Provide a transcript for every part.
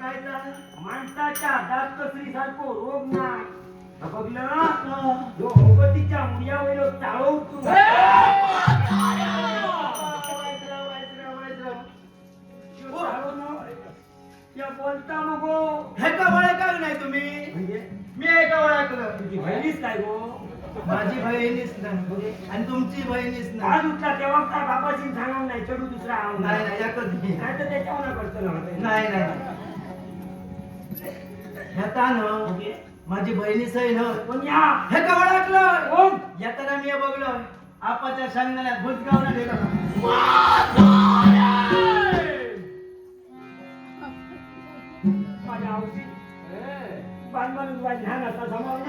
काय माणसाच्या हातात कसरी सारखो रोग नाही बघलं जो भोगतीच्या मुळ्यावर चाळव तू बोलता मगो हे का ओळखलं नाही तुम्ही म्हणजे मी हे का ओळखलं तुझी बहिणीच काय गो माझी बहिणीच नाही आणि तुमची बहिणीच नाही आज उठला तेव्हा काय बापाशी सांगणार नाही चढू दुसरा आव नाही नाही एकच नाही नाही तर त्याच्यावर करतो नाही ह्याता न माझी बहिणीच आहे ना पण या हे का ओळखलं कोण याताना मी बघलो आपाच्या शांगण्यात भुजगावला गेलो माझ्या आवशी बांधून ध्यान आता जमावून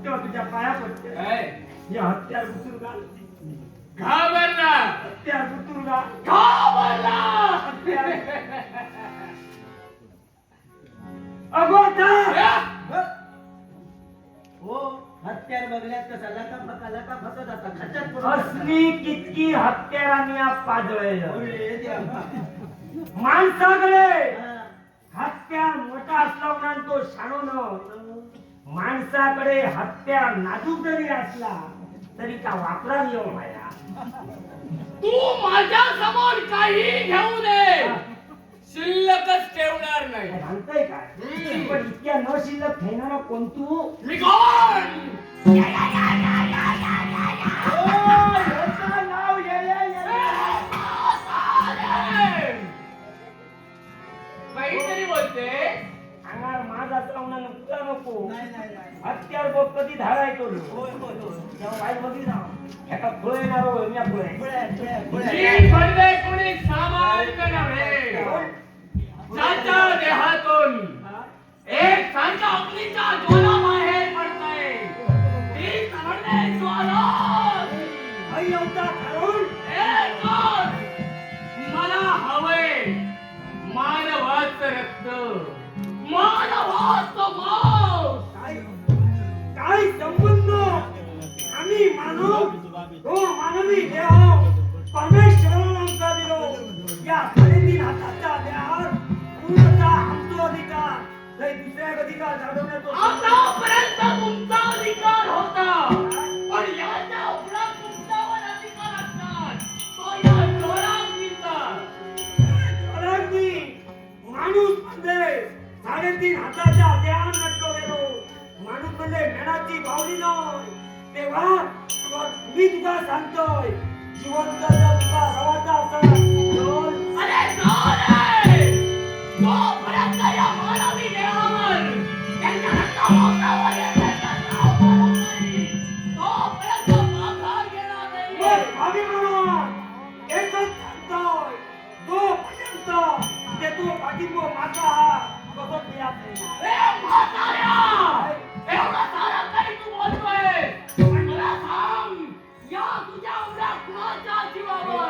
तेव्हा तुझ्या पाया पडते या हत्यार बुतुर्गा घाबरला हत्यार बुतुर्गा घाबरला हो हत्यार बघल्यात कसा लका फसत आता खच्चत असली कितकी हत्यारांनी पाजळलं पडले माणसाकडे हत्यार मोठा असला तो शाणो न माणसाकडे हत्यार नाजूक जरी असला तरी का वापरा येऊ माया तू माझ्या समोर काही घेऊ नये शिल्लकच ठेवणार नाही सांगतोय काय पण इतक्या न शिल्लक ठेवणारा कोण तू मी कोण काहीतरी बोलते अंगार माझा चावणा नको नको नाही हत्यार बघ कधी धारायचो तेव्हा वाईट बघी ना ह्याला फळ येणार हो मी ही पडदे कोणी सामान्य नव्हे ज्याच्या देहातून एक सांचा अग्नीचा ज्वाला बाहेर पडतोय ती समजणे ज्वाला एवढा करून मला हवंय मानवाचं रक्त मानवाचं मांस काय संबंध आम्ही मानव तो मानवी देह परमेश्वरानं आमचा दिलो या 3.5 हाताच्या देहावर पूर्णतः आमचा अधिकार काही दुसऱ्या अधिकार जाणवण्याचा आतापर्यंत तुमचा अधिकार होता पण याच्या उपरांत तुमच्यावर अधिकार असणार तो या चोरांचा माणूस म्हणजे 3.5 हाताच्या देहान नटलो गेलो माणूस म्हणजे मेणाची बावली नाही तेव्हा मी तुला सांगतोय जिवंत जर तुला रवाचा असेल अरे जोरे तोपर्यंत या मानवी देहावर त्यांच्या रक्तावर येण्याचा नाव मारत नाही तोपर्यंत माघार घेणार नाही भावी म्हणा एकच सांगतोय जोपर्यंत ते तो पाठिंबो माझा बघत मी ए म्हाताऱ्या एवढं सारं काही तू बोलतोय पण मला सांग या तुझ्या उद्या कुणाच्या जीवावर